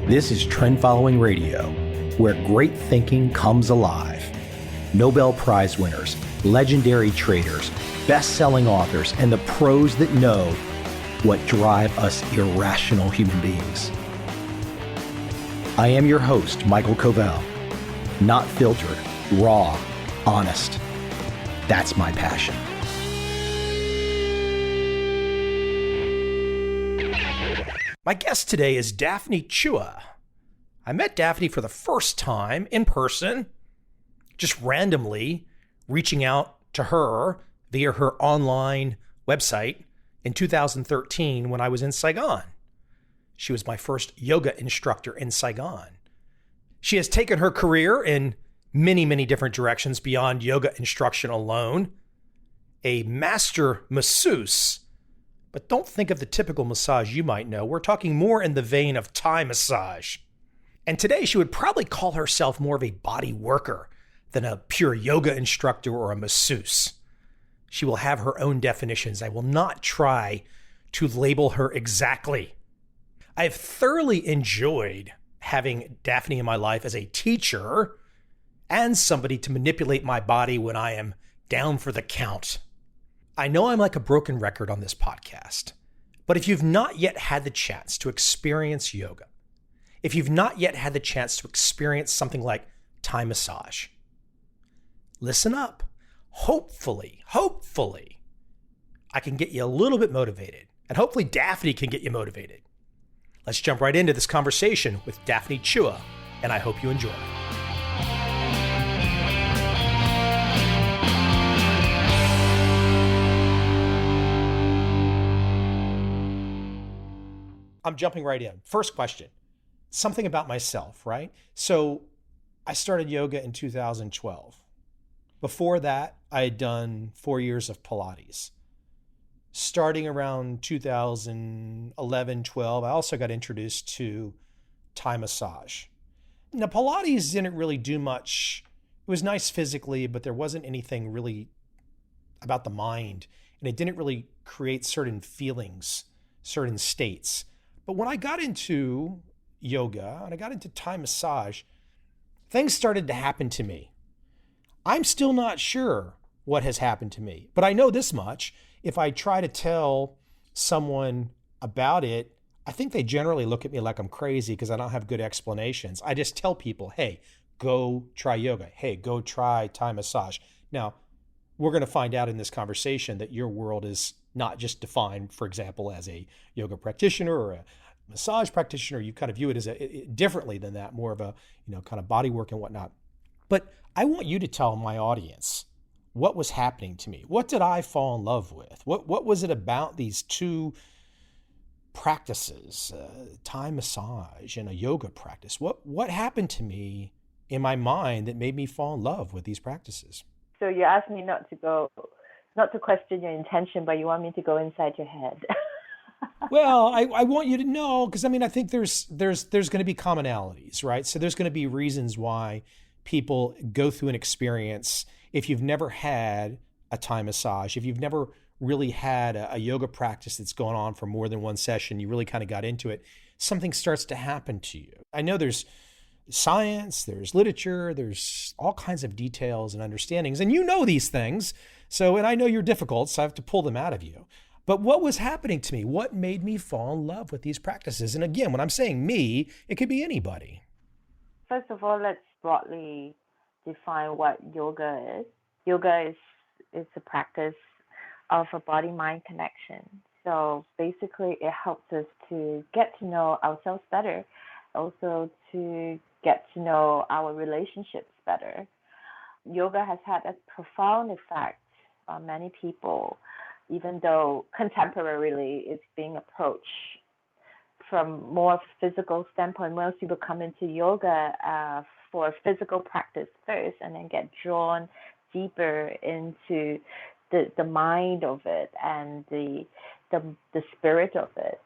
This is Trend Following Radio, where great thinking comes alive. Nobel Prize winners, legendary traders, best-selling authors, and the pros that know what drive us irrational human beings. I am your host, MICHAEL COVEL. Not filtered, raw, honest. That's my passion. My guest today is Daphne Chua. I met Daphne for the first time in person, just randomly reaching out to her via her online website in 2013 when I was in Saigon. She was my first yoga instructor in Saigon. She has taken her career in many, many different directions beyond yoga instruction alone. A master masseuse. But don't think of the typical massage you might know. We're talking more in the vein of Thai massage. And today she would probably call herself more of a body worker than a pure yoga instructor or a masseuse. She will have her own definitions. I will not try to label her exactly. I've thoroughly enjoyed having Daphne in my life as a teacher and somebody to manipulate my body when I am down for the count. I know I'm like a broken record on this podcast, but if you've not yet had the chance to experience yoga, if you've not yet had the chance to experience something like Thai massage, listen up. Hopefully, I can get you a little bit motivated, and hopefully Daphne can get you motivated. Let's jump right into this conversation with Daphne Chua, and I hope you enjoy. I'm jumping right in. First question, something about myself, right? So I started yoga in 2012. Before that, I had done 4 years of Pilates. Starting around 2011, 12, I also got introduced to Thai massage. Now, Pilates didn't really do much. It was nice physically, but there wasn't anything really about the mind, and it didn't really create certain feelings, certain states. But when I got into yoga and I got into Thai massage, things started to happen to me. I'm still not sure what has happened to me, but I know this much. If I try to tell someone about it, I think they generally look at me like I'm crazy because I don't have good explanations. I just tell people, hey, go try yoga. Hey, go try Thai massage. Now, we're going to find out in this conversation that your world is not just defined, for example, as a yoga practitioner or a massage practitioner. You kind of view it as differently than that, more of a, kind of body work and whatnot. But I want you to tell my audience what was happening to me. What did I fall in love with? What was it about these two practices, Thai massage and a yoga practice? What happened to me in my mind that made me fall in love with these practices? So you asked me not to question your intention, but you want me to go inside your head. Well, I want you to know, because I think there's going to be commonalities, right? So there's going to be reasons why people go through an experience. If you've never had a Thai massage, if you've never really had a yoga practice that's going on for more than one session, you really kind of got into it, something starts to happen to you. I know there's science, there's literature, there's all kinds of details and understandings, and you know these things. And I know you're difficult, so I have to pull them out of you. But what was happening to me? What made me fall in love with these practices? And again, when I'm saying me, it could be anybody. First of all, let's broadly define what yoga is. Yoga is a practice of a body-mind connection. So basically, it helps us to get to know ourselves better, also to get to know our relationships better. Yoga has had a profound effect on many people, even though contemporarily it's being approached from more physical standpoint. Most people come into yoga for physical practice first and then get drawn deeper into the mind of it and the spirit of it.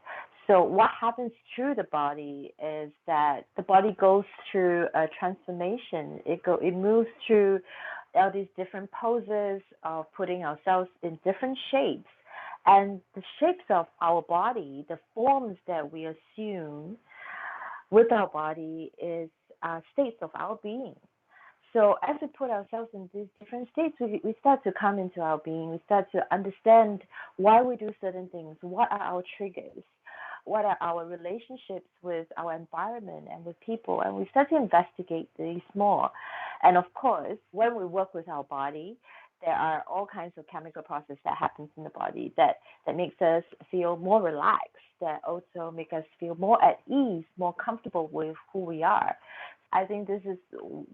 So what happens through the body is that the body goes through a transformation. It moves through all these different poses of putting ourselves in different shapes. And the shapes of our body, the forms that we assume, with our body is states of our being. So as we put ourselves in these different states, we start to come into our being. We start to understand why we do certain things. What are our triggers? What are our relationships with our environment and with people? And we start to investigate these more. And of course, when we work with our body, there are all kinds of chemical processes that happens in the body that makes us feel more relaxed, that also make us feel more at ease, more comfortable with who we are. I think this is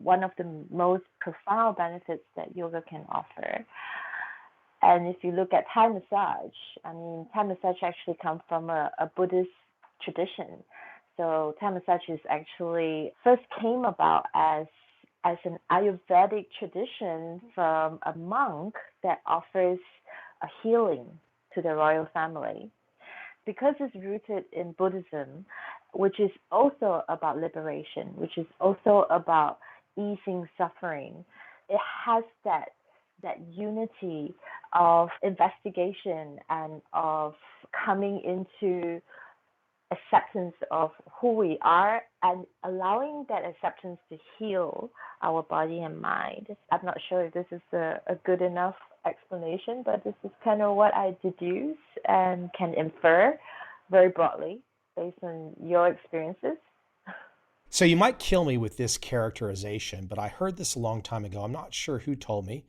one of the most profound benefits that yoga can offer. And if you look at Thai massage, I mean, Thai massage actually comes from a Buddhist tradition. So Thai massage is actually first came about as an Ayurvedic tradition from a monk that offers a healing to the royal family. Because it's rooted in Buddhism, which is also about liberation, which is also about easing suffering, it has that unity of investigation and of coming into acceptance of who we are and allowing that acceptance to heal our body and mind. I'm not sure if this is a good enough explanation, but this is kind of what I deduce and can infer very broadly based on your experiences. So you might kill me with this characterization, but I heard this a long time ago. I'm not sure who told me.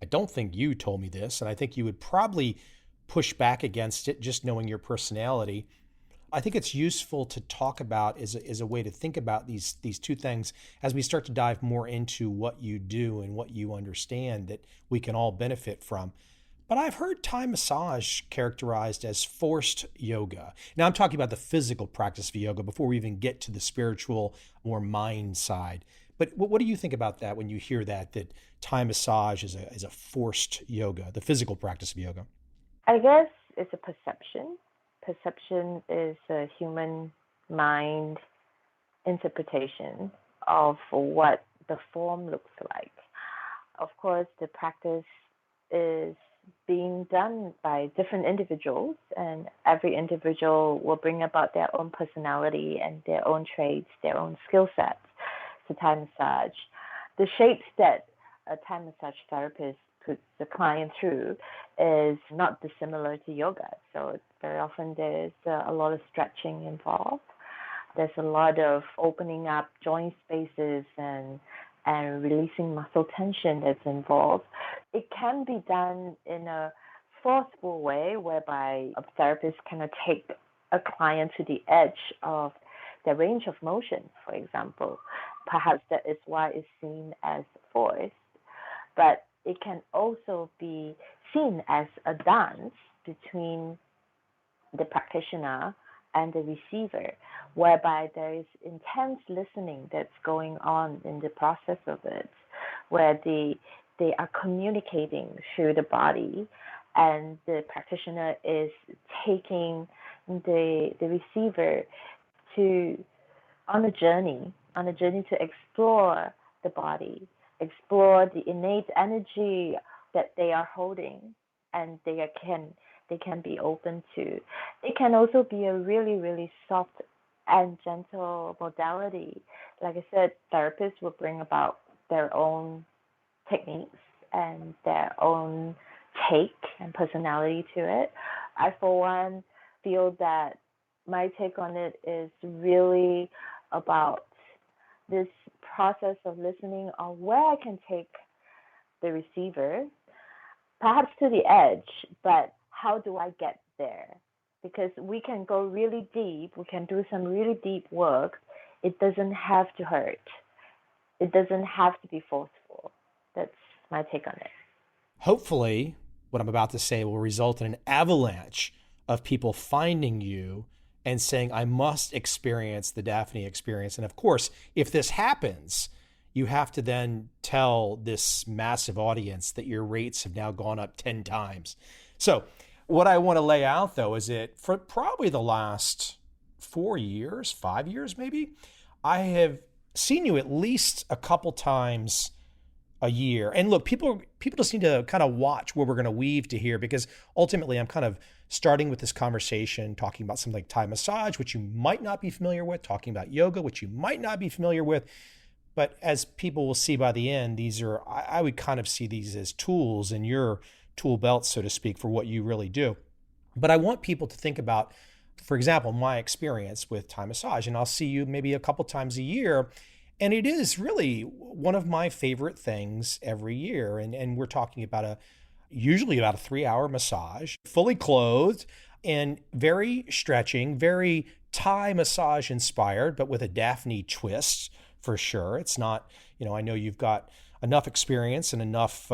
I don't think you told me this, and I think you would probably push back against it just knowing your personality. I think it's useful to talk about as a way to think about these two things as we start to dive more into what you do and what you understand that we can all benefit from. But I've heard Thai massage characterized as forced yoga. Now I'm talking about the physical practice of yoga before we even get to the spiritual or mind side. But what do you think about that when you hear that Thai massage is a forced yoga, the physical practice of yoga? I guess it's a perception. Perception is a human mind interpretation of what the form looks like. Of course, the practice is being done by different individuals, and every individual will bring about their own personality and their own traits, their own skill sets to Thai massage. The shapes that a Thai massage therapist puts the client through is not dissimilar to yoga. So very often there's a lot of stretching involved. There's a lot of opening up joint spaces and releasing muscle tension that's involved. It can be done in a forceful way whereby a therapist kind of take a client to the edge of their range of motion, for example. Perhaps that is why it's seen as forced. But it can also be seen as a dance between the practitioner and the receiver, whereby there is intense listening that's going on in the process of it, where they are communicating through the body, and the practitioner is taking the receiver on a journey to explore the body, explore the innate energy that they are holding, and they can be open to. It can also be a really, really soft and gentle modality. Like I said, therapists will bring about their own techniques and their own take and personality to it. I, for one, feel that my take on it is really about this process of listening on where I can take the receiver, perhaps to the edge, but how do I get there? Because we can go really deep, we can do some really deep work. It doesn't have to hurt. It doesn't have to be forceful. That's my take on it. Hopefully, what I'm about to say will result in an avalanche of people finding you and saying, I must experience the Daphne experience. And of course, if this happens, you have to then tell this massive audience that your rates have now gone up 10 times. So what I want to lay out, though, is that for probably the last 4 years, 5 years maybe, I have seen you at least a couple times a year. And look, people just need to kind of watch where we're going to weave to here, because ultimately I'm kind of starting with this conversation, talking about something like Thai massage, which you might not be familiar with, talking about yoga, which you might not be familiar with. But as people will see by the end, these are, I would kind of see these as tools in your tool belt, so to speak, for what you really do. But I want people to think about, for example, my experience with Thai massage, and I'll see you maybe a couple times a year. And it is really one of my favorite things every year. And we're talking about usually about a 3-hour massage, fully clothed and very stretching, very Thai massage inspired, but with a Daphne twist for sure. It's not, I know you've got enough experience and enough,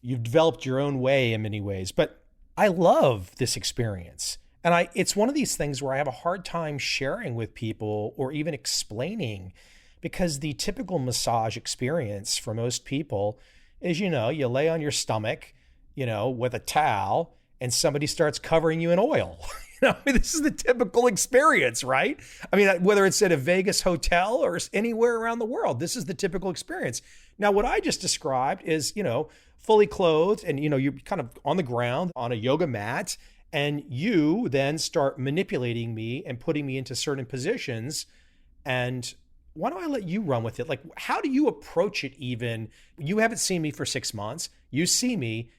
you've developed your own way in many ways, but I love this experience. And it's one of these things where I have a hard time sharing with people or even explaining, because the typical massage experience for most people is, you lay on your stomach, with a towel, and somebody starts covering you in oil. This is the typical experience, right? I mean, whether it's at a Vegas hotel or anywhere around the world, this is the typical experience. Now, what I just described is, fully clothed, and, you're kind of on the ground on a yoga mat, and you then start manipulating me and putting me into certain positions. And why don't I let you run with it? Like, how do you approach it even? You haven't seen me for 6 months. You see me.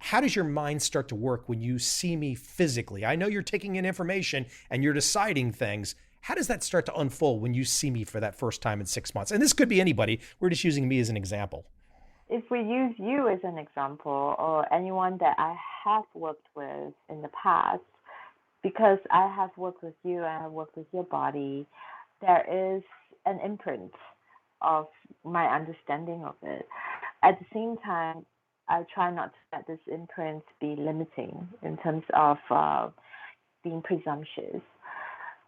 How does your mind start to work when you see me physically? I know you're taking in information and you're deciding things. How does that start to unfold when you see me for that first time in 6 months? And this could be anybody. We're just using me as an example. If we use you as an example, or anyone that I have worked with in the past, because I have worked with you and I have worked with your body, there is an imprint of my understanding of it. At the same time, I try not to let this imprint be limiting in terms of being presumptuous.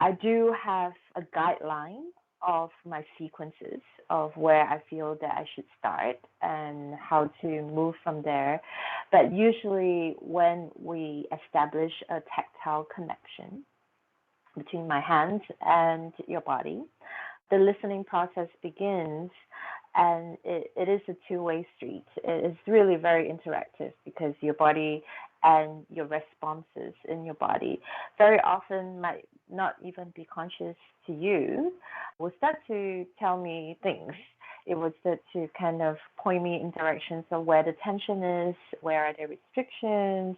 I do have a guideline of my sequences of where I feel that I should start and how to move from there. But usually when we establish a tactile connection between my hands and your body, the listening process begins, and it is a two-way street. It is really very interactive, because your body and your responses in your body very often might not even be conscious to you, will start to tell me things. It would start to kind of point me in directions of where the tension is, where are the restrictions,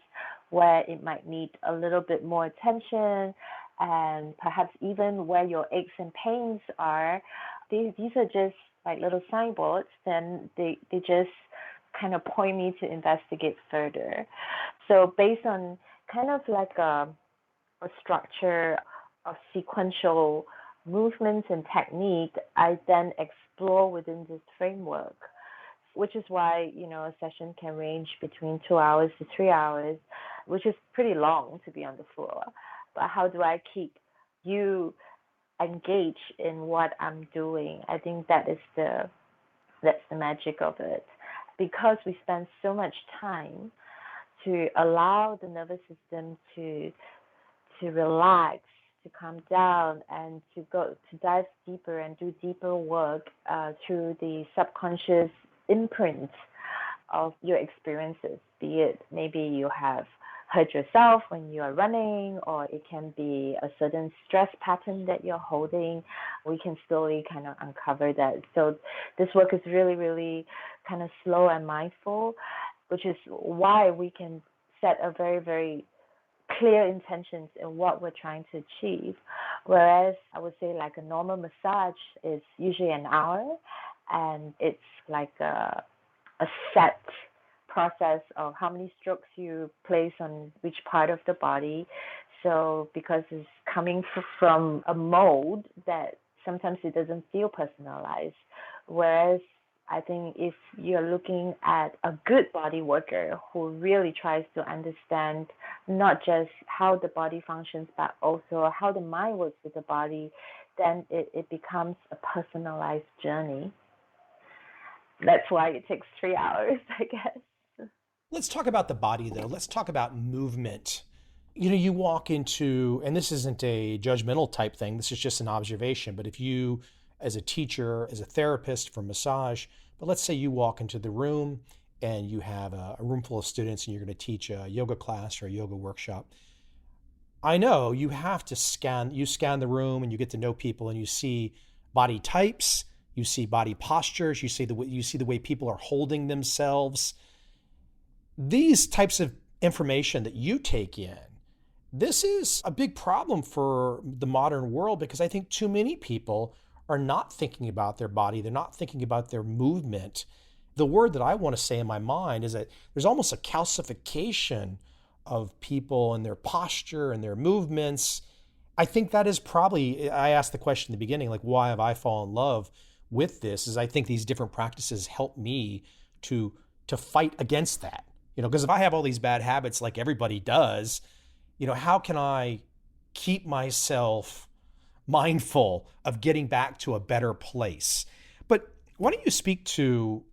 where it might need a little bit more attention, and perhaps even where your aches and pains are. These are just like little signboards, then they just kind of point me to investigate further. So based on kind of like a structure of sequential movements and technique, I then explore within this framework, which is why, a session can range between 2 hours to 3 hours, which is pretty long to be on the floor. But how do I keep you engaged in what I'm doing? I think that's the magic of it, because we spend so much time to allow the nervous system to relax, to calm down, and to dive deeper and do deeper work through the subconscious imprint of your experiences. Be it maybe you have hurt yourself when you are running, or it can be a certain stress pattern that you're holding. We can slowly kind of uncover that. So this work is really, really kind of slow and mindful, which is why we can set a very, very clear intentions in what we're trying to achieve. Whereas I would say like a normal massage is usually an hour, and it's like a set process of how many strokes you place on which part of the body. So because it's coming from a mold, that sometimes it doesn't feel personalized. Whereas I think if you're looking at a good body worker who really tries to understand not just how the body functions, but also how the mind works with the body, then it becomes a personalized journey. That's why it takes 3 hours, I guess. Let's talk about the body, though. Let's talk about movement. You walk into, and this isn't a judgmental type thing, this is just an observation, but if you, as a teacher, as a therapist for massage, But let's say you walk into the room and you have a room full of students and you're going to teach a yoga class or a yoga workshop. I know you scan the room and you get to know people and you see body types, you see body postures, you see the way people are holding themselves. These types of information that you take in, this is a big problem for the modern world because I think too many people are not thinking about their body. They're not thinking about their movement. The word that I want to say in my mind is that there's almost a calcification of people and their posture and their movements. I think that is probably, I asked the question in the beginning, like, why have I fallen in love with this? Is I think these different practices help me to fight against that. Because if I have all these bad habits like everybody does, how can I keep myself mindful of getting back to a better place? But why don't you speak to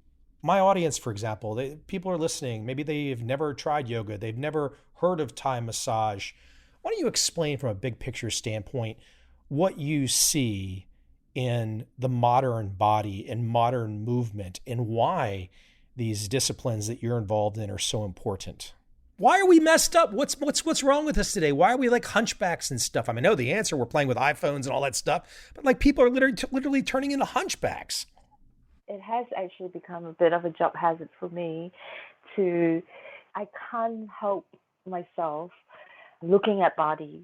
my audience, for example? People are listening. Maybe they've never tried yoga. They've never heard of Thai massage. Why don't you explain from a big picture standpoint what you see in the modern body and modern movement and why these disciplines that you're involved in are so important? Why are we messed up? What's wrong with us today? Why are we like hunchbacks and stuff? I mean, I know the answer. We're playing with iPhones and all that stuff, but like people are literally turning into hunchbacks. It has actually become a bit of a job hazard for me I can't help myself looking at bodies,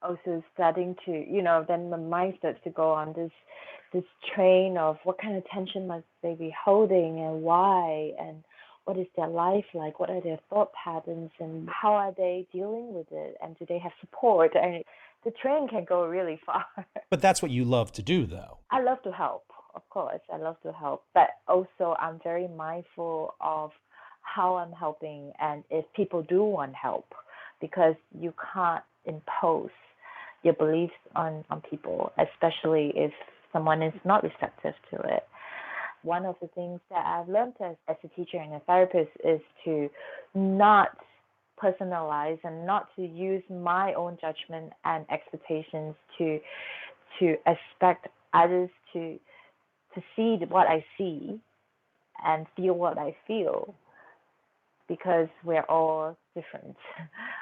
also starting to, then my mind starts to go on this train of what kind of tension must they be holding and why, and what is their life like, what are their thought patterns, and how are they dealing with it, and do they have support? And the train can go really far. But that's what you love to do, though. I love to help, of course. I love to help, but also I'm very mindful of how I'm helping and if people do want help, because you can't impose your beliefs on people, especially if someone is not receptive to it. One of the things that I've learned as a teacher and a therapist is to not personalize and not to use my own judgment and expectations to expect others to see what I see and feel what I feel, because we're all different.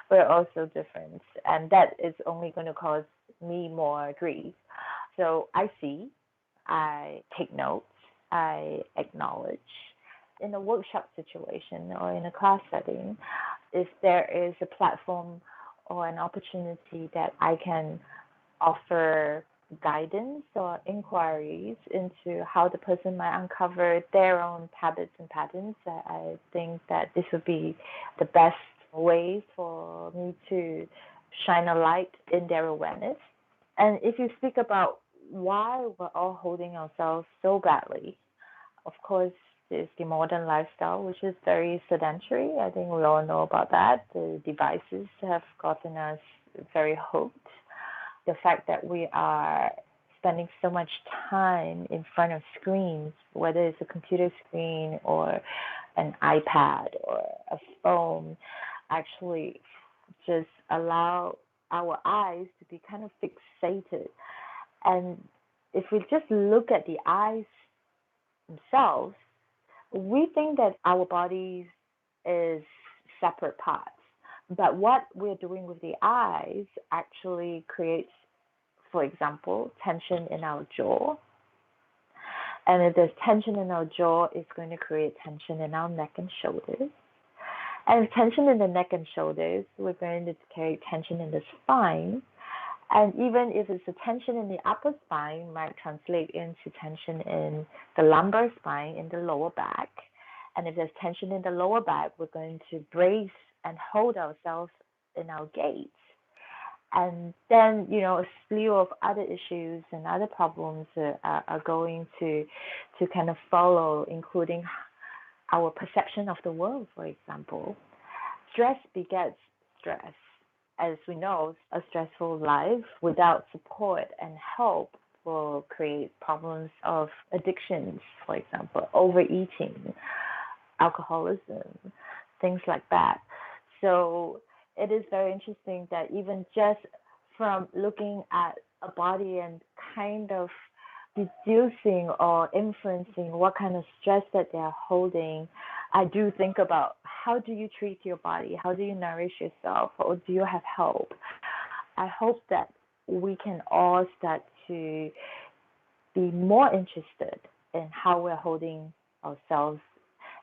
We're all so different, and that is only going to cause me more grief. So I see, I take notes, I acknowledge. In a workshop situation or in a class setting, if there is a platform or an opportunity that I can offer guidance or inquiries into how the person might uncover their own habits and patterns, I think that this would be the best way for me to shine a light in their awareness. And if you speak about why we're all holding ourselves so badly, of course, there's the modern lifestyle, which is very sedentary. I think we all know about that. The devices have gotten us very hooked. The fact that we are spending so much time in front of screens, whether it's a computer screen or an iPad or a phone, actually just allow our eyes to be kind of fixated. And if we just look at the eyes themselves, we think that our bodies is separate parts. But what we're doing with the eyes actually creates, for example, tension in our jaw. And if there's tension in our jaw, it's going to create tension in our neck and shoulders. And if tension in the neck and shoulders, we're going to create tension in the spine. And even if it's a tension in the upper spine, might translate into tension in the lumbar spine, in the lower back. And if there's tension in the lower back, we're going to brace and hold ourselves in our gaze. And then, a slew of other issues and other problems are going to kind of follow, including our perception of the world, for example. Stress begets stress. As we know, a stressful life without support and help will create problems of addictions, for example, overeating, alcoholism, things like that. So it is very interesting that even just from looking at a body and kind of deducing or inferencing what kind of stress that they're holding, I do think about how do you treat your body? How do you nourish yourself? Or do you have help? I hope that we can all start to be more interested in how we're holding ourselves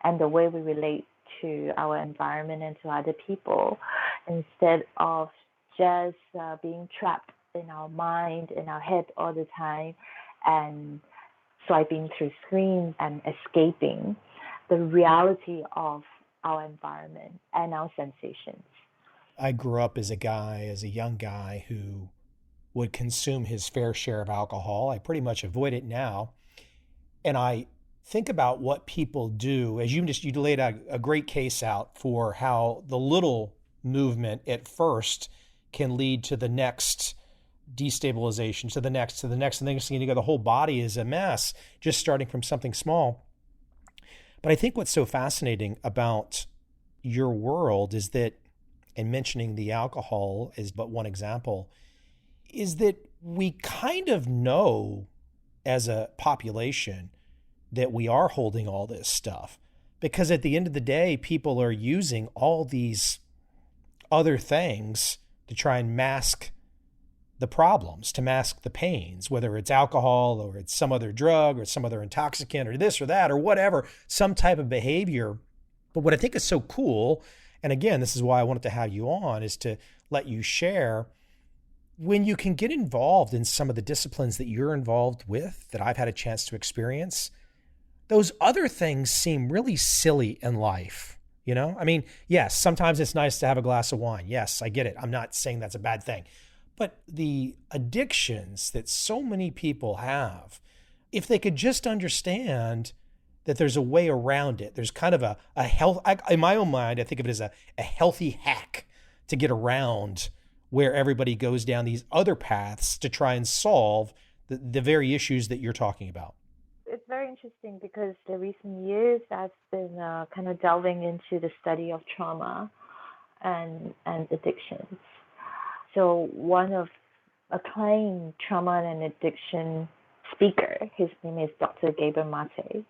and the way we relate to our environment and to other people, instead of just being trapped in our mind, in our head all the time, and swiping through screens and escaping the reality of our environment and our sensations. I grew up as a young guy who would consume his fair share of alcohol. I pretty much avoid it now. And I think about what people do, as you laid out a great case out for how the little movement at first can lead to the next destabilization, to the next, and the next thing you go, the whole body is a mess, just starting from something small. But I think what's so fascinating about your world is that, and mentioning the alcohol is but one example, is that we kind of know as a population that we are holding all this stuff, because at the end of the day, people are using all these other things to try and mask the problems, to mask the pains, whether it's alcohol or it's some other drug or some other intoxicant or this or that or whatever, some type of behavior. But what I think is so cool, and again, this is why I wanted to have you on, is to let you share when you can get involved in some of the disciplines that you're involved with, that I've had a chance to experience. Those other things seem really silly in life. You know, I mean, yes, sometimes it's nice to have a glass of wine. Yes, I get it. I'm not saying that's a bad thing. But the addictions that so many people have, if they could just understand that there's a way around it, there's kind of a health, in my own mind, I think of it as a healthy hack to get around where everybody goes down these other paths to try and solve the very issues that you're talking about. It's very interesting because the recent years I've been kind of delving into the study of trauma and addictions. So one of acclaimed trauma and addiction speaker, his name is Dr. Gabor Mate.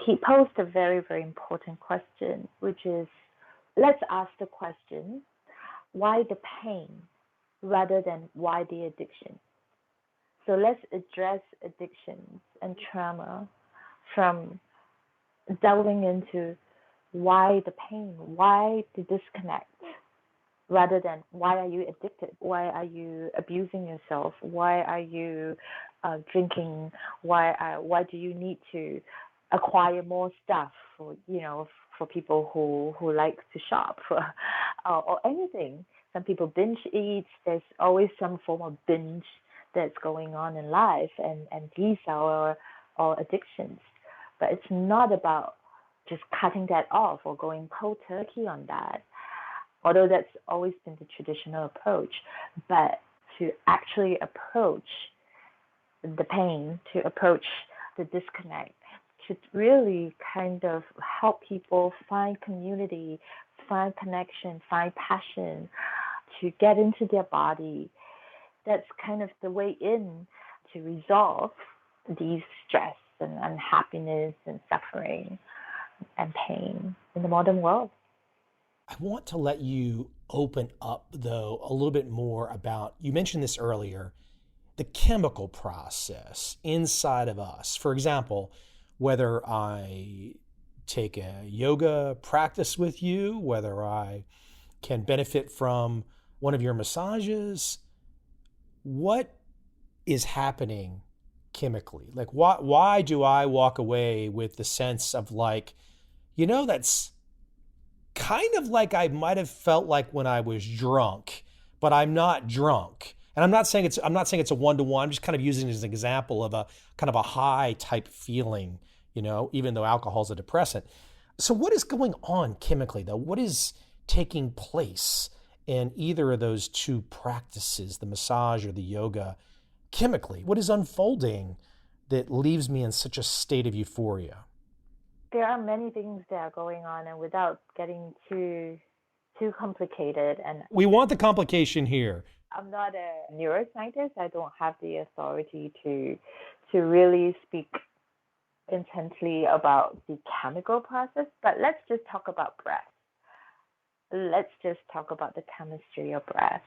He posed a very, very important question, which is, let's ask the question, why the pain rather than why the addiction? So let's address addictions and trauma from delving into why the pain, why the disconnect, rather than why are you addicted? Why are you abusing yourself? Why are you drinking? Why do you need to acquire more stuff for people who like to shop or anything? Some people binge eat. There's always some form of binge that's going on in life, and these are our addictions. But it's not about just cutting that off or going cold turkey on that, although that's always been the traditional approach, but to actually approach the pain, to approach the disconnect, to really kind of help people find community, find connection, find passion, to get into their body. That's kind of the way in to resolve these stress and unhappiness and suffering and pain in the modern world. I want to let you open up, though, a little bit more about, you mentioned this earlier, the chemical process inside of us. For example, whether I take a yoga practice with you, whether I can benefit from one of your massages, what is happening chemically? Like, why do I walk away with the sense of like, that's kind of like I might have felt like when I was drunk, but I'm not drunk. And I'm not saying it's a one-to-one. I'm just kind of using it as an example of a kind of a high type feeling, even though alcohol is a depressant. So what is going on chemically, though? What is taking place in either of those two practices, the massage or the yoga, chemically? What is unfolding that leaves me in such a state of euphoria? There are many things that are going on, and without getting too complicated, and we want the complication here. I'm not a neuroscientist. I don't have the authority to really speak intensely about the chemical process, but let's just talk about breath. Let's just talk about the chemistry of breath.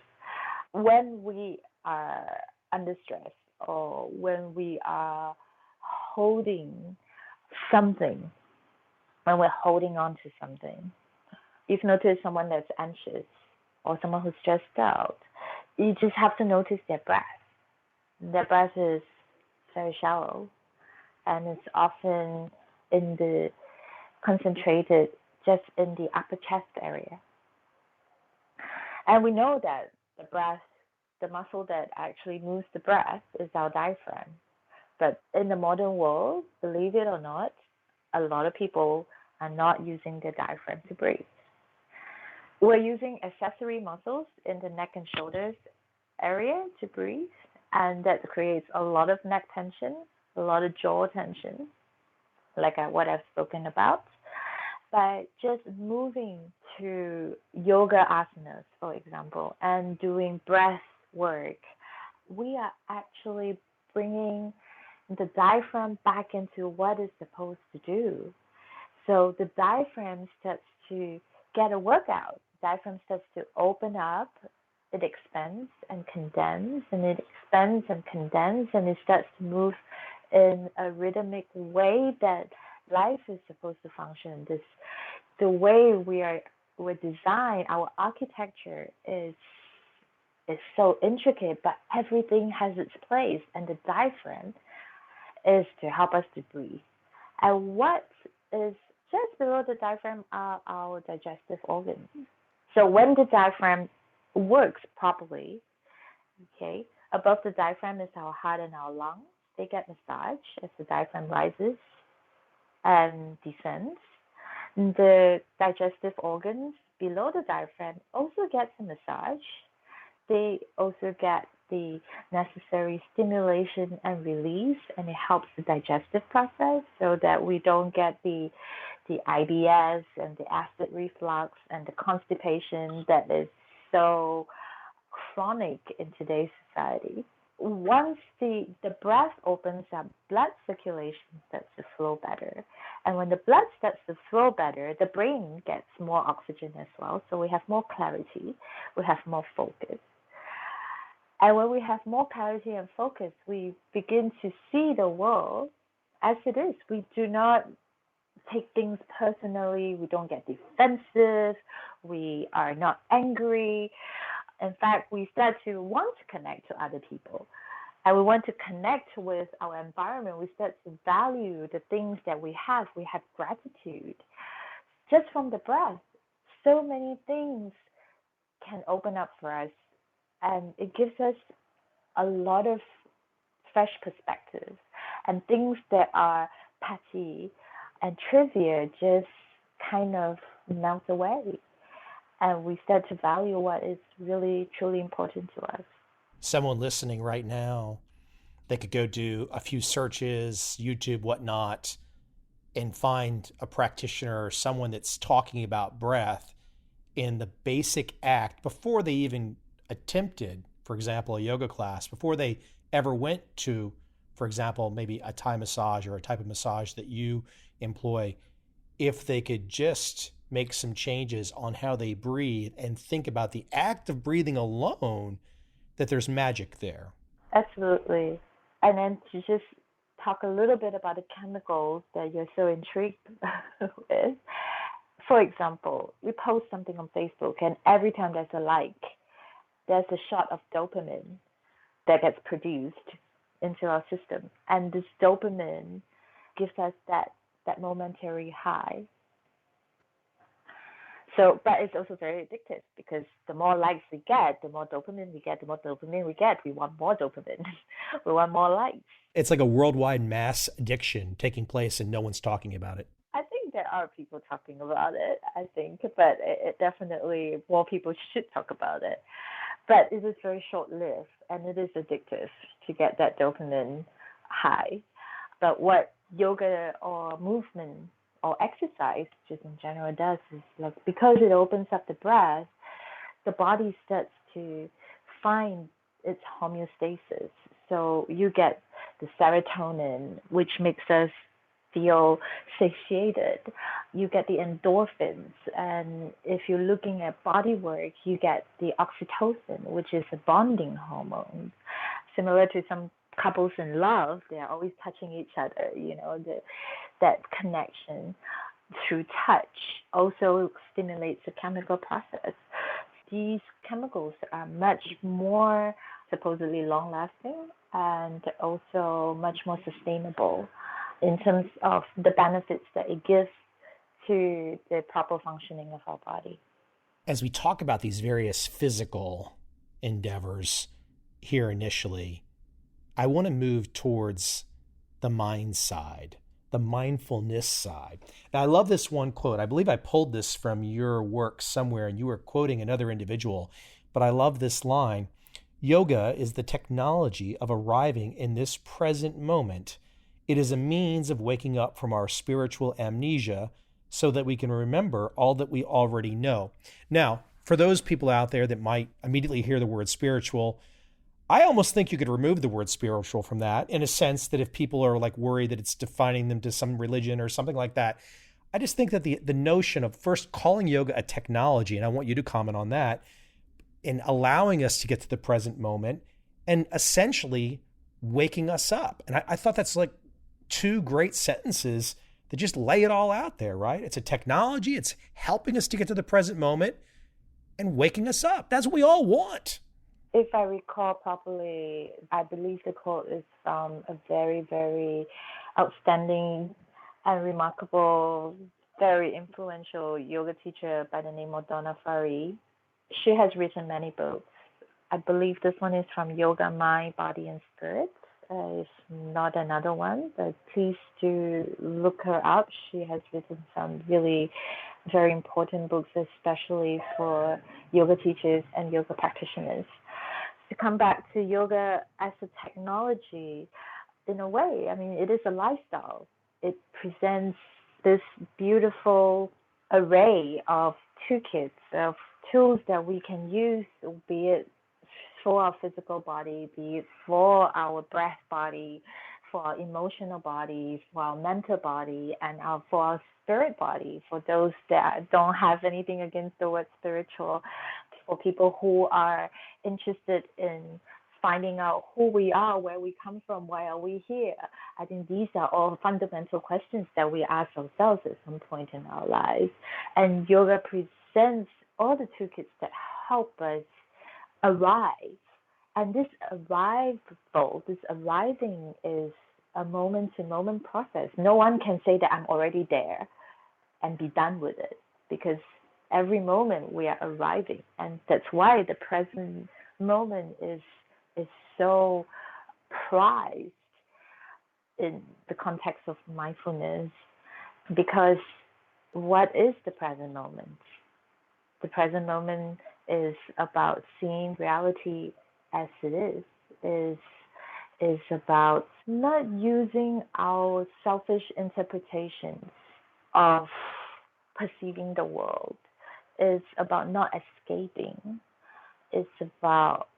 When we are under stress or when we are holding something, when we're holding on to something, you've noticed someone that's anxious or someone who's stressed out, you just have to notice their breath. Their breath is very shallow and it's often concentrated just in the upper chest area. And we know that the breath, the muscle that actually moves the breath is our diaphragm. But in the modern world, believe it or not, a lot of people are not using their diaphragm to breathe. We're using accessory muscles in the neck and shoulders area to breathe, and that creates a lot of neck tension, a lot of jaw tension, like what I've spoken about. By just moving to yoga asanas, for example, and doing breath work, we are actually bringing the diaphragm back into what it's supposed to do. So the diaphragm starts to get a workout. The diaphragm starts to open up, it expands and condenses, and it expands and condenses, and it starts to move in a rhythmic way that life is supposed to function. The way we're designed, our architecture is so intricate, but everything has its place, and the diaphragm is to help us to breathe. And what is just below the diaphragm are our digestive organs. So when the diaphragm works properly, okay, above the diaphragm is our heart and our lungs. They get massaged as the diaphragm rises and descends. The digestive organs below the diaphragm also get some massage. They also get the necessary stimulation and release, and it helps the digestive process so that we don't get the IBS and the acid reflux and the constipation that is so chronic in today's society. Once the breath opens up, blood circulation starts to flow better. And when the blood starts to flow better, the brain gets more oxygen as well. So we have more clarity, we have more focus. And when we have more clarity and focus, we begin to see the world as it is. We do not take things personally. We don't get defensive. We are not angry. In fact, we start to want to connect to other people. And we want to connect with our environment. We start to value the things that we have. We have gratitude. Just from the breath, so many things can open up for us. And it gives us a lot of fresh perspectives. And things that are petty and trivia just kind of melt away. And we start to value what is really, truly important to us. Someone listening right now, they could go do a few searches, YouTube, whatnot, and find a practitioner or someone that's talking about breath in the basic act before they even attempted, for example, a yoga class, before they ever went to, for example, maybe a Thai massage or a type of massage that you employ. If they could just make some changes on how they breathe and think about the act of breathing alone, that there's magic there. Absolutely. And then to just talk a little bit about the chemicals that you're so intrigued with. For example, we post something on Facebook, and every time there's a like, there's a shot of dopamine that gets produced into our system. And this dopamine gives us that momentary high. So, but it's also very addictive because the more likes we get, the more dopamine we get, we want more dopamine. We want more likes. It's like a worldwide mass addiction taking place and no one's talking about it. I think there are people talking about it, but it definitely, more people should talk about it. But it is very short-lived and it is addictive to get that dopamine high. But what yoga or movement or exercise just in general does is, like, because it opens up the breath, the body starts to find its homeostasis. So you get the serotonin, which makes us feel satiated. You get the endorphins. And if you're looking at body work, you get the oxytocin, which is a bonding hormone. Similar to some couples in love, they're always touching each other, that connection through touch also stimulates the chemical process. These chemicals are much more supposedly long lasting and also much more sustainable in terms of the benefits that it gives to the proper functioning of our body. As we talk about these various physical endeavors here initially, I want to move towards the mind side, the mindfulness side. Now, I love this one quote. I believe I pulled this from your work somewhere, and you were quoting another individual, but I love this line. Yoga is the technology of arriving in this present moment. It is a means of waking up from our spiritual amnesia so that we can remember all that we already know. Now, for those people out there that might immediately hear the word spiritual, I almost think you could remove the word spiritual from that, in a sense that if people are like worried that it's defining them to some religion or something like that. I just think that the notion of first calling yoga a technology, and I want you to comment on that, in allowing us to get to the present moment and essentially waking us up. And I thought that's like two great sentences that just lay it all out there, right? It's a technology. It's helping us to get to the present moment and waking us up. That's what we all want. If I recall properly, I believe the quote is from a very, very outstanding and remarkable, very influential yoga teacher by the name of Donna Farhi. She has written many books. I believe this one is from Yoga, Mind, Body, and Spirit. It's not another one, but please do look her up. She has written some really very important books, especially for yoga teachers and yoga practitioners. To come back to yoga as a technology, in a way, I mean, it is a lifestyle. It presents this beautiful array of toolkits, of tools that we can use, be it for our physical body, be it for our breath body, for our emotional body, for our mental body, and for our spirit body, for those that don't have anything against the word spiritual, for people who are interested in finding out who we are, where we come from, why are we here. I think these are all fundamental questions that we ask ourselves at some point in our lives. And yoga presents all the toolkits that help us arrive. And this arriving is a moment-to-moment process. No one can say that I'm already there and be done with it, because every moment we are arriving. And that's why the present moment is so prized in the context of mindfulness, because what is the present moment? The present moment is about seeing reality as it is about not using our selfish interpretations of perceiving the world. It's about not escaping. It's about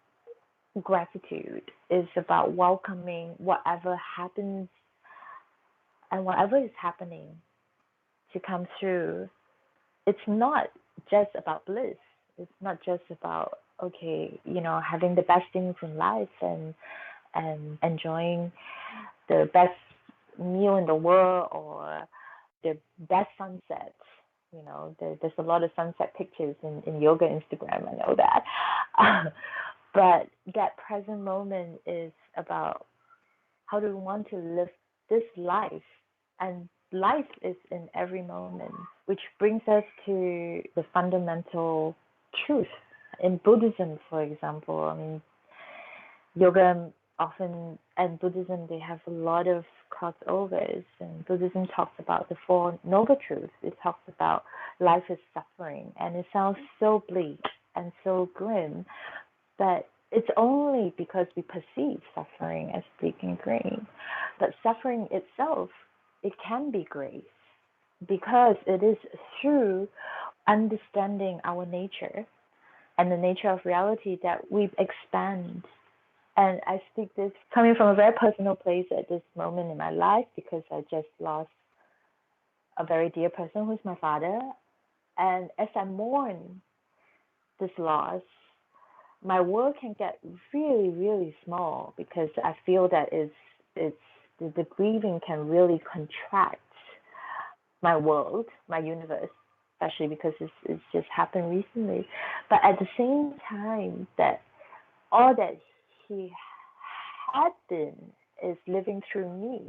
gratitude. It's about welcoming whatever happens and whatever is happening to come through. It's not just about bliss. It's not just about, having the best things in life and enjoying the best meal in the world or the best sunsets. There's a lot of sunset pictures in yoga Instagram, I know that. But that present moment is about how do we want to live this life. And life is in every moment, which brings us to the fundamental truth. In Buddhism, for example, I mean, yoga often and Buddhism, they have a lot of crossovers. And Buddhism talks about the Four Noble Truths. It talks about life is suffering. And it sounds so bleak and so grim, but it's only because we perceive suffering as bleak and grim. But suffering itself, it can be grace, because it is through understanding our nature and the nature of reality that we expand. And I speak this coming from a very personal place at this moment in my life, because I just lost a very dear person who's my father. And as I mourn this loss, my world can get really, really small, because I feel that the grieving can really contract my world, my universe, especially because it's just happened recently. But at the same time, that all that he had been is living through me.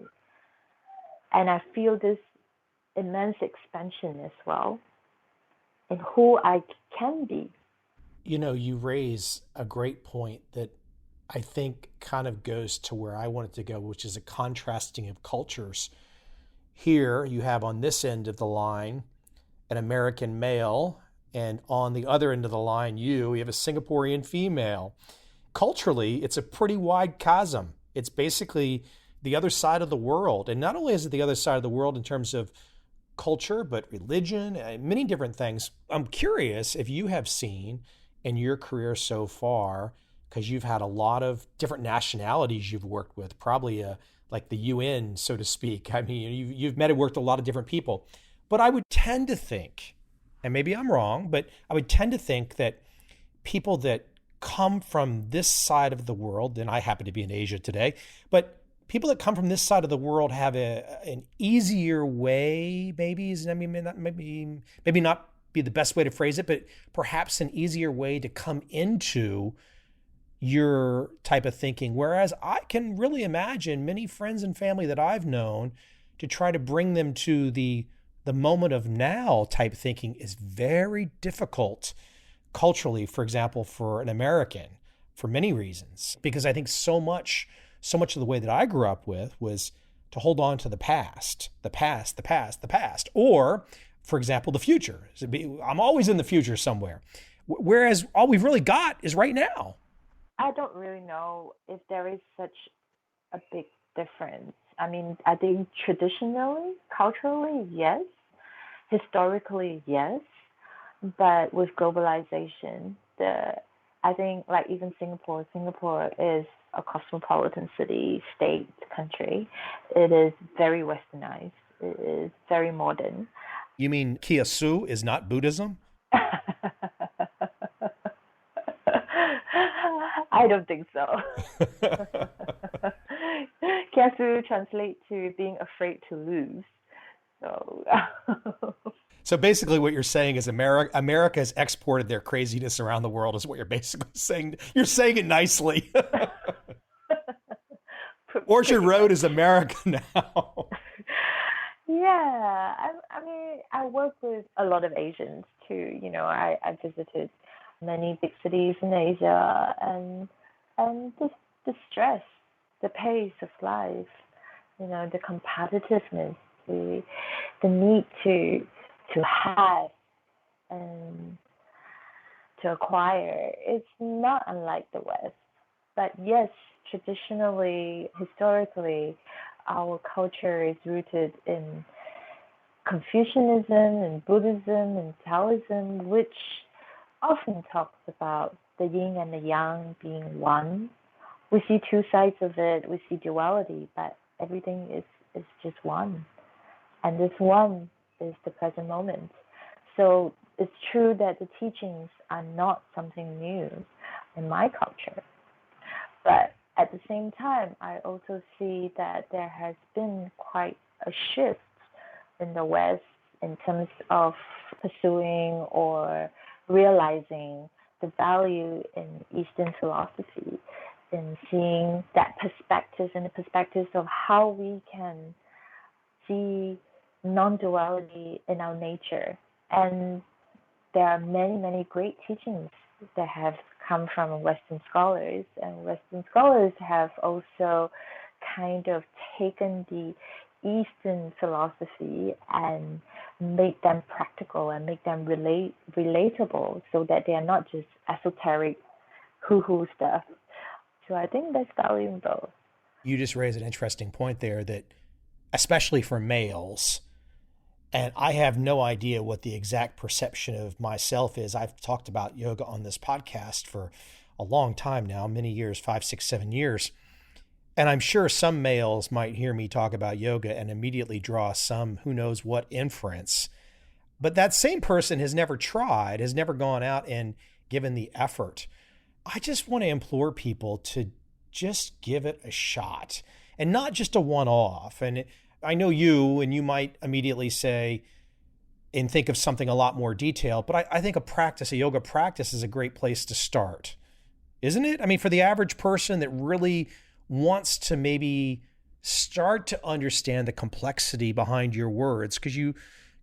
And I feel this immense expansion as well in who I can be. You raise a great point that I think kind of goes to where I wanted to go, which is a contrasting of cultures. Here you have on this end of the line an American male, and on the other end of the line, you have a Singaporean female. Culturally, it's a pretty wide chasm. It's basically the other side of the world. And not only is it the other side of the world in terms of culture, but religion, and many different things. I'm curious if you have seen in your career so far, because you've had a lot of different nationalities you've worked with, probably like the UN, so to speak. I mean, you've met and worked with a lot of different people. But I would tend to think, and maybe I'm wrong, but I would tend to think that people that come from this side of the world, and I happen to be in Asia today, but people that come from this side of the world have an easier way, maybe not be the best way to phrase it, but perhaps an easier way to come into your type of thinking. Whereas I can really imagine many friends and family that I've known to try to bring them to the moment of now type thinking is very difficult culturally, for example, for an American, for many reasons, because I think so much of the way that I grew up with was to hold on to the past, or, for example, the future. I'm always in the future somewhere, whereas all we've really got is right now. I don't really know if there is such a big difference. I mean, I think traditionally, culturally, yes. Historically, yes. But with globalization, I think like even Singapore is a cosmopolitan city, state, country. It is very westernized. It is very modern. You mean Kiasu is not Buddhism? I don't think so. Kiasu translates to being afraid to lose. So basically what you're saying is America has exported their craziness around the world is what you're basically saying. You're saying it nicely. Orchard Road is America now. Yeah. I mean, I work with a lot of Asians too. I visited many big cities in Asia, and the stress, the pace of life, the competitiveness, the need to have and to acquire. It's not unlike the West. But yes, traditionally, historically, our culture is rooted in Confucianism and Buddhism and Taoism, which often talks about the yin and the yang being one. We see two sides of it, we see duality, but everything is just one. And this one is the present moment. So it's true that the teachings are not something new in my culture. But at the same time, I also see that there has been quite a shift in the West in terms of pursuing or realizing the value in Eastern philosophy, in seeing that perspective and the perspectives of how we can see non-duality in our nature. And there are many, many great teachings that have come from Western scholars, and Western scholars have also kind of taken the Eastern philosophy and make them practical and make them relatable, so that they are not just esoteric hoo-hoo stuff. So I think there's value in both. You just raised an interesting point there that, especially for males, And I have no idea what the exact perception of myself is. I've talked about yoga on this podcast for a long time now, many years, 5, 6, 7 years. And I'm sure some males might hear me talk about yoga and immediately draw some who knows what inference. But that same person has never tried, has never gone out and given the effort. I just want to implore people to just give it a shot and not just a one off. And I know you, and you might immediately say and think of something a lot more detailed, but I think a yoga practice is a great place to start, isn't it? I mean, for the average person that really wants to maybe start to understand the complexity behind your words, because you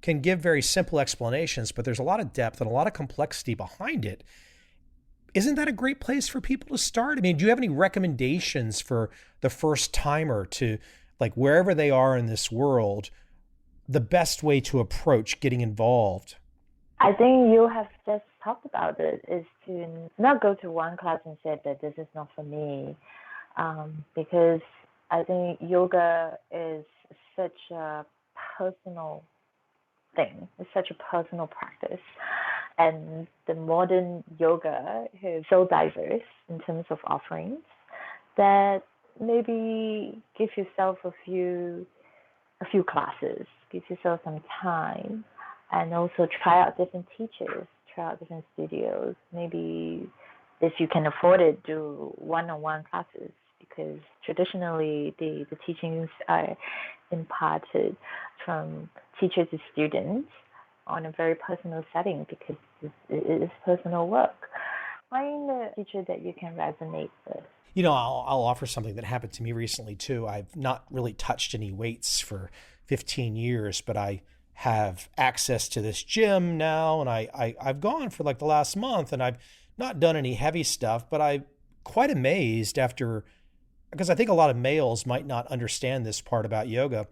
can give very simple explanations, but there's a lot of depth and a lot of complexity behind it. Isn't that a great place for people to start? I mean, do you have any recommendations for the first timer to, like, wherever they are in this world, the best way to approach getting involved? I think you have just talked about it, is to not go to one class and say that this is not for me, because I think yoga is such a personal thing. It's such a personal practice. And the modern yoga is so diverse in terms of offerings that maybe give yourself a few classes, give yourself some time, and also try out different teachers, try out different studios. Maybe if you can afford it, do one-on-one classes, because traditionally the teachings are imparted from teacher to students on a very personal setting, because it is personal work. Find a teacher that you can resonate with. You know, I'll offer something that happened to me recently too. I've not really touched any weights for 15 years, but I have access to this gym now, and I've gone for like the last month, and I've not done any heavy stuff, but I'm quite amazed because I think a lot of males might not understand this part about yoga,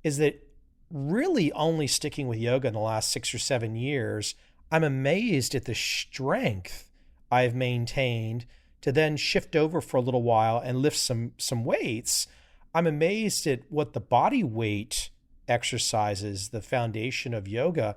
is that really only sticking with yoga in the last 6 or 7 years, I'm amazed at the strength I've maintained to then shift over for a little while and lift some weights. I'm amazed at what the body weight exercises, the foundation of yoga.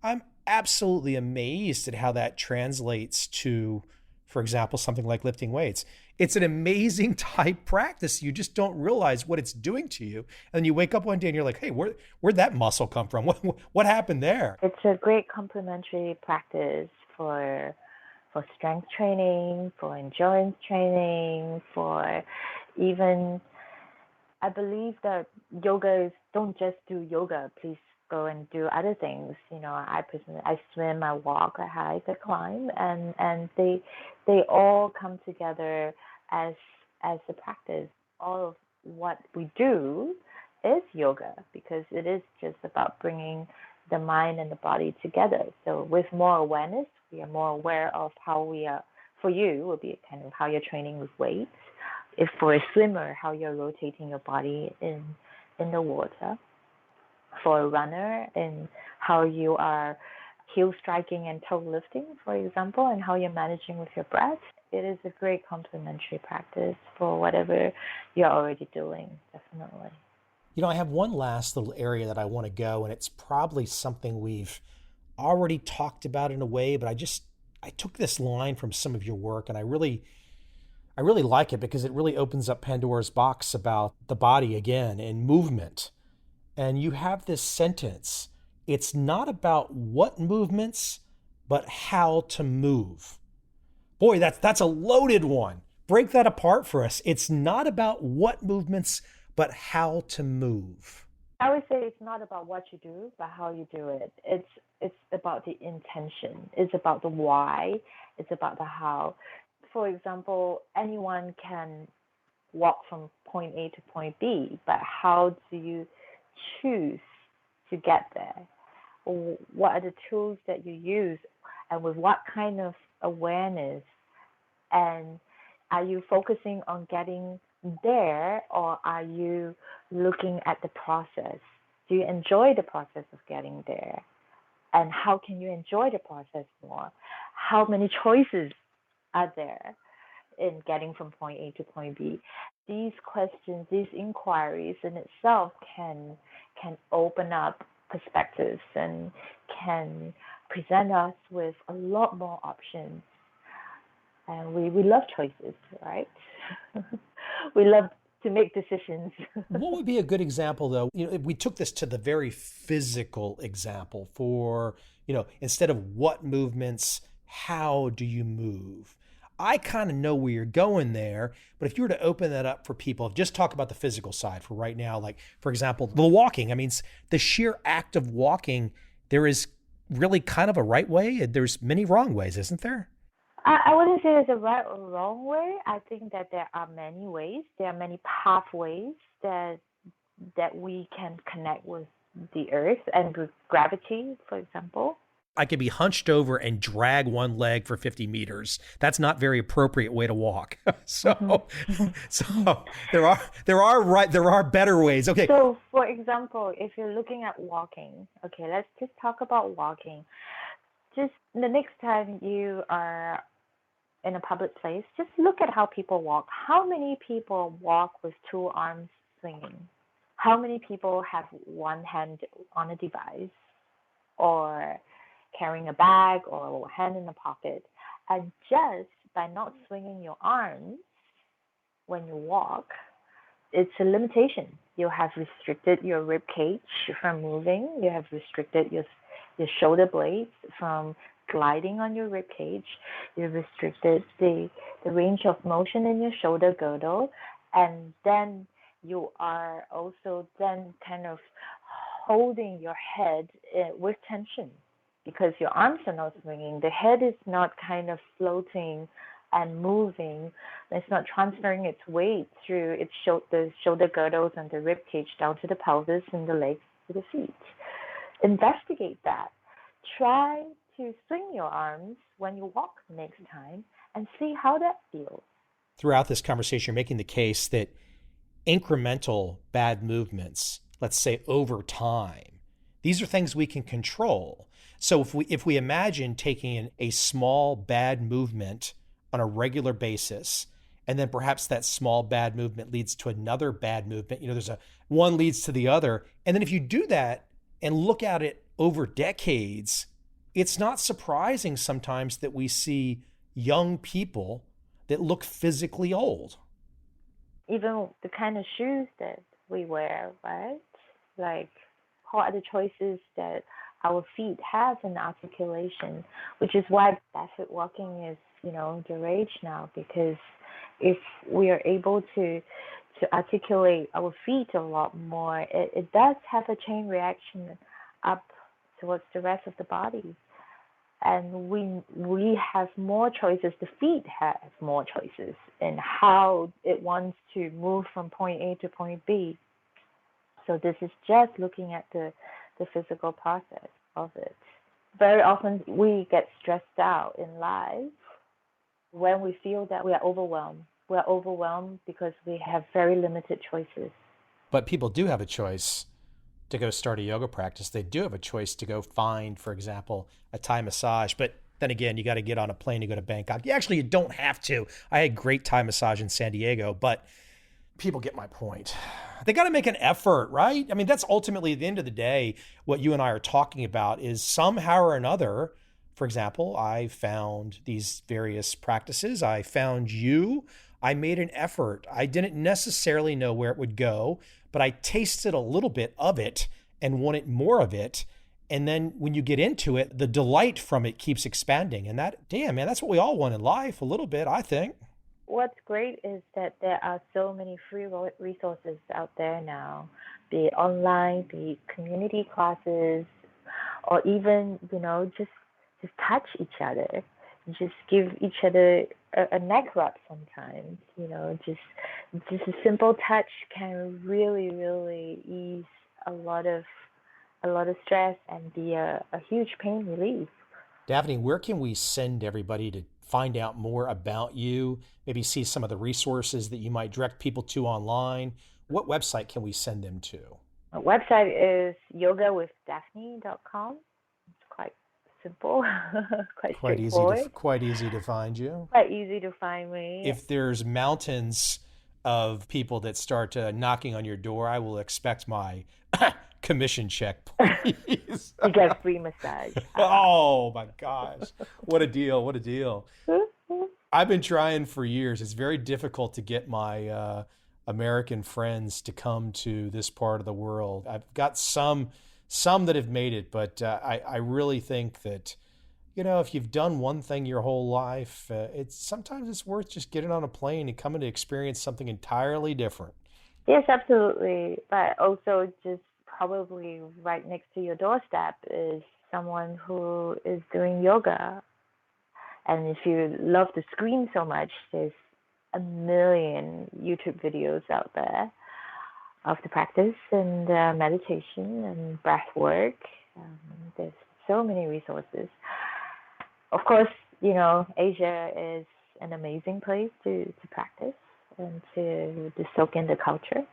I'm absolutely amazed at how that translates to, for example, something like lifting weights. It's an amazing type practice. You just don't realize what it's doing to you. And then you wake up one day and you're like, hey, where'd that muscle come from? What happened there? It's a great complementary practice for strength training, for endurance training, for even, I believe that yoga is, don't just do yoga, please go and do other things. You know, I swim, I walk, I hike, I climb, and they all come together as a practice. All of what we do is yoga, because it is just about bringing the mind and the body together. So with more awareness, we are more aware of how we are. For you, will be kind of how you're training with weights. If for a swimmer, how you're rotating your body in the water. For a runner, and how you are heel striking and toe lifting, for example, and how you're managing with your breath. It is a great complementary practice for whatever you're already doing, definitely. You know, I have one last little area that I want to go, and it's probably something we've already talked about in a way, but I took this line from some of your work, and I really like it, because it really opens up Pandora's box about the body again and movement. And you have this sentence: it's not about what movements, but how to move. Boy, that's a loaded one. Break that apart for us. It's not about what movements, but how to move. I would say it's not about what you do, but how you do it. It's about the intention. It's about the why. It's about the how. For example, anyone can walk from point A to point B, but how do you choose to get there? What are the tools that you use, and with what kind of awareness? And are you focusing on getting there, or are you looking at the process? Do you enjoy the process of getting there? And how can you enjoy the process more? How many choices are there in getting from point A to point B? These questions, these inquiries in itself can open up perspectives and can present us with a lot more options. And we love choices, right? We love to make decisions. What would be a good example, though? If we took this to the very physical example for, instead of what movements, how do you move? I kind of know where you're going there, but if you were to open that up for people, just talk about the physical side for right now, like, for example, the walking. I mean, the sheer act of walking, there is really kind of a right way. There's many wrong ways, isn't there? I wouldn't say there's a right or wrong way. I think that there are many ways. There are many pathways that we can connect with the earth and with gravity, for example. I could be hunched over and drag one leg for 50 meters. That's not very appropriate way to walk. So there are better ways. Okay. So for example, if you're looking at walking, okay, let's just talk about walking. Just the next time you are in a public place, just look at how people walk. How many people walk with two arms swinging? How many people have one hand on a device or carrying a bag or a hand in a pocket? And just by not swinging your arms when you walk, it's a limitation. You have restricted your rib cage from moving. You have restricted your shoulder blades from gliding on your rib cage. You've restricted the range of motion in your shoulder girdle, and then you are also then kind of holding your head with tension because your arms are not swinging. The head is not kind of floating and moving. It's not transferring its weight through the shoulder girdles and the rib cage down to the pelvis and the legs to the feet. Investigate that. Try to swing your arms when you walk next time and see how that feels. Throughout this conversation, you're making the case that incremental bad movements, let's say over time, these are things we can control. So if we imagine taking a small bad movement on a regular basis, and then perhaps that small bad movement leads to another bad movement, there's one leads to the other. And then if you do that and look at it over decades, it's not surprising sometimes that we see young people that look physically old. Even the kind of shoes that we wear, right? Like, what are the choices that our feet have in articulation, which is why barefoot walking is, the rage now, because if we are able to articulate our feet a lot more, it does have a chain reaction up towards the rest of the body. And we have more choices. The feet have more choices in how it wants to move from point A to point B. So this is just looking at the physical process of it. Very often we get stressed out in life when we feel that we are overwhelmed. We are overwhelmed because we have very limited choices. But people do have a choice to go start a yoga practice. They do have a choice to go find, for example, a Thai massage. But then again, you got to get on a plane to go to Bangkok. Actually, you don't have to. I had great Thai massage in San Diego, but people get my point. They got to make an effort, right? I mean, that's ultimately, at the end of the day, what you and I are talking about is somehow or another. For example, I found these various practices. I found you. I made an effort. I didn't necessarily know where it would go, but I tasted a little bit of it and wanted more of it. And then when you get into it, the delight from it keeps expanding. And that's what we all want in life, a little bit, I think. What's great is that there are so many free resources out there now, be it online, be it community classes, or even, just touch each other. Just give each other a neck rub sometimes, just a simple touch can really, really ease a lot of stress and be a huge pain relief. Daphne, where can we send everybody to find out more about you, maybe see some of the resources that you might direct people to online? What website can we send them to? My website is yogawithdaphne.com. It's quite simple, quite straightforward. Quite easy to find you. Quite easy to find me. If there's mountains of people that start knocking on your door, I will expect my commission check, please. You get a free massage. Oh my gosh. What a deal. What a deal. I've been trying for years. It's very difficult to get my American friends to come to this part of the world. I've got some that have made it, but I really think that, if you've done one thing your whole life, sometimes it's worth just getting on a plane and coming to experience something entirely different. Yes, absolutely. But also just probably right next to your doorstep is someone who is doing yoga. And if you love the screen so much, there's a million YouTube videos out there of the practice and meditation and breath work. There's so many resources. Of course, Asia is an amazing place to practice and to soak in the culture.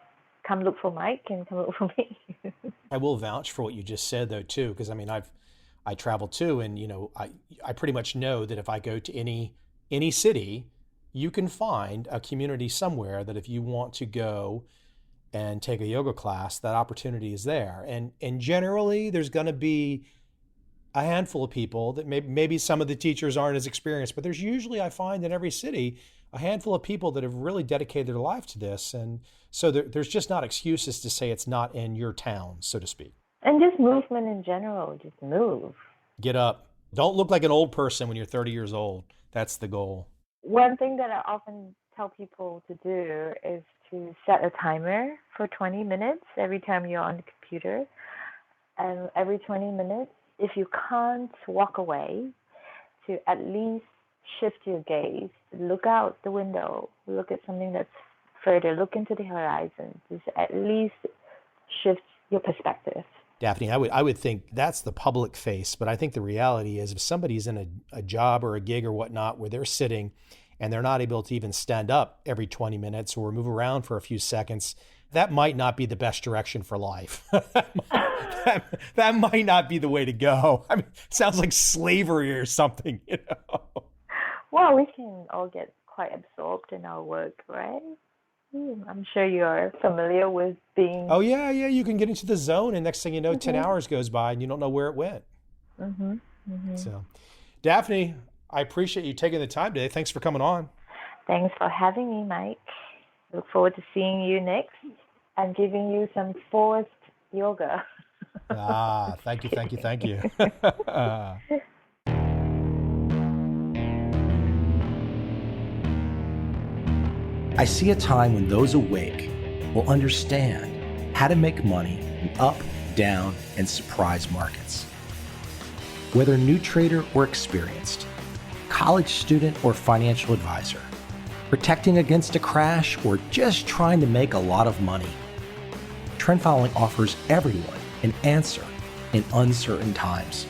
Come look for Mike and come look for me. I will vouch for what you just said, though, too, because I travel too, and I pretty much know that if I go to any city, you can find a community somewhere that if you want to go and take a yoga class, that opportunity is there. And generally, there's going to be a handful of people that maybe some of the teachers aren't as experienced, but there's usually, I find in every city, a handful of people that have really dedicated their life to this. And so there's just not excuses to say it's not in your town, so to speak. And just movement in general, just move. Get up. Don't look like an old person when you're 30 years old. That's the goal. One thing that I often tell people to do is to set a timer for 20 minutes every time you're on the computer. And every 20 minutes, if you can't walk away, to at least shift your gaze, look out the window, look at something that's further, look into the horizon, just at least shift your perspective. Daphne, I would think that's the public face, but I think the reality is if somebody's in a job or a gig or whatnot where they're sitting and they're not able to even stand up every 20 minutes or move around for a few seconds, that might not be the best direction for life. that might not be the way to go. I mean, it sounds like slavery or something, Well, we can all get quite absorbed in our work, right? I'm sure you're familiar with being... Oh, yeah. You can get into the zone, and next thing you know, 10 hours goes by, and you don't know where it went. So, Daphne, I appreciate you taking the time today. Thanks for coming on. Thanks for having me, Mike. Look forward to seeing you next and giving you some forced yoga. Thank you. I see a time when those awake will understand how to make money in up, down, and surprise markets. Whether new trader or experienced, college student or financial advisor, protecting against a crash or just trying to make a lot of money, trend following offers everyone an answer in uncertain times.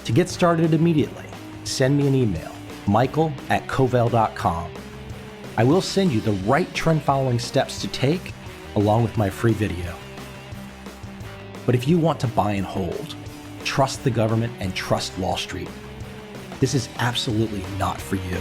To get started immediately, send me an email, michael@covel.com. I will send you the right trend following steps to take along with my free video. But if you want to buy and hold, trust the government and trust Wall Street, this is absolutely not for you.